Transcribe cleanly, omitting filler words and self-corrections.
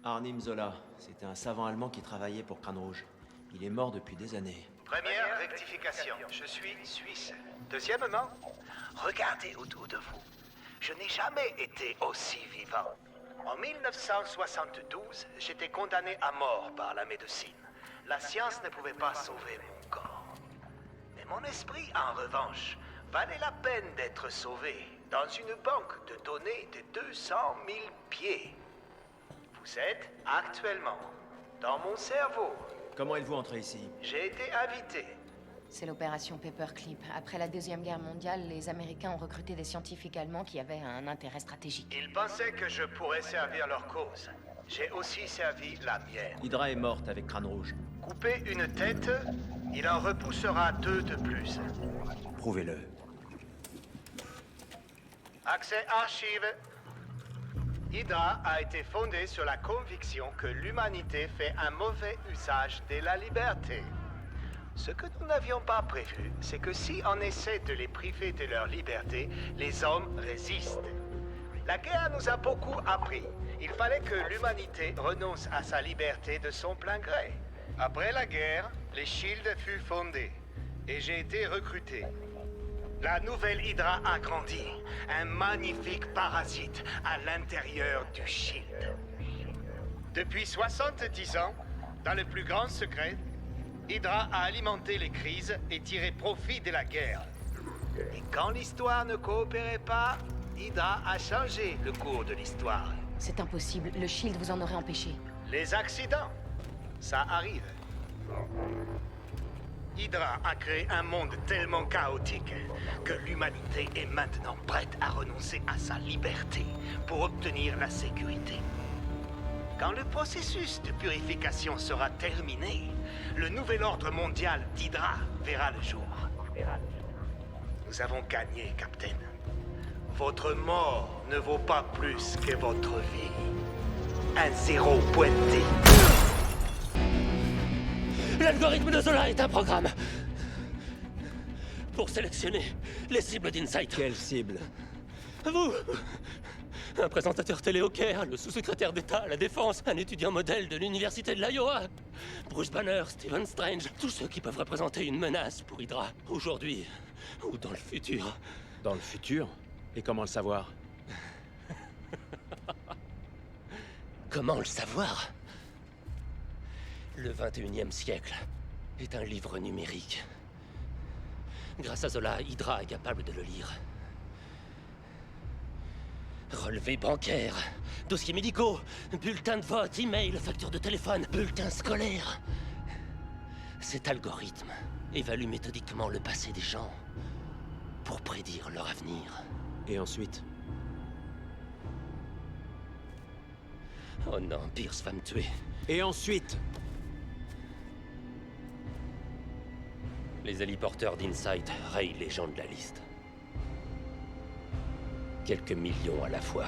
Arnim Zola, c'était un savant allemand qui travaillait pour Crâne Rouge. Il est mort depuis des années. Première rectification, je suis suisse. Deuxièmement, regardez autour de vous. Je n'ai jamais été aussi vivant. En 1972, j'étais condamné à mort par la médecine. La science ne pouvait pas sauver mon corps. Mais mon esprit, en revanche, valait la peine d'être sauvé dans une banque de données de 200 000 pieds. Vous êtes actuellement dans mon cerveau. Comment êtes-vous entré ici? J'ai été invité. C'est l'opération Paperclip. Après la Deuxième Guerre mondiale, les Américains ont recruté des scientifiques allemands qui avaient un intérêt stratégique. Ils pensaient que je pourrais servir leur cause. J'ai aussi servi la mienne. Hydra est morte avec Crâne Rouge. Couper une tête, il en repoussera 2 de plus. Prouvez-le. Accès archive. Hydra a été fondée sur la conviction que l'humanité fait un mauvais usage de la liberté. Ce que nous n'avions pas prévu, c'est que si on essaie de les priver de leur liberté, les hommes résistent. La guerre nous a beaucoup appris. Il fallait que l'humanité renonce à sa liberté de son plein gré. Après la guerre, les Shield fut fondé et j'ai été recruté. La nouvelle Hydra a grandi, un magnifique parasite à l'intérieur du Shield. Depuis 70 ans, dans le plus grand secret, Hydra a alimenté les crises et tiré profit de la guerre. Et quand l'histoire ne coopérait pas, Hydra a changé le cours de l'histoire. C'est impossible, le Shield vous en aurait empêché. Les accidents, ça arrive. Hydra a créé un monde tellement chaotique que l'humanité est maintenant prête à renoncer à sa liberté pour obtenir la sécurité. Quand le processus de purification sera terminé, le nouvel ordre mondial d'Hydra verra le jour. Nous avons gagné, Captain. Votre mort ne vaut pas plus que votre vie. Un zéro pointé. L'algorithme de Zola est un programme pour sélectionner les cibles d'Insight. Quelle cible? Vous! Un présentateur télé au Caire, le sous-secrétaire d'État à la Défense, un étudiant modèle de l'université de l'Iowa, Bruce Banner, Stephen Strange, tous ceux qui peuvent représenter une menace pour Hydra, aujourd'hui ou dans le futur. Dans le futur? Et comment le savoir? Comment le savoir? Le 21e siècle est un livre numérique. Grâce à Zola, Hydra est capable de le lire. Relevés bancaires, dossiers médicaux, bulletins de vote, email, factures de téléphone, bulletins scolaires. Cet algorithme évalue méthodiquement le passé des gens pour prédire leur avenir. Et ensuite? Oh non, Pierce va me tuer. Et ensuite? Les héliporteurs d'Insight rayent les gens de la liste. Quelques millions à la fois.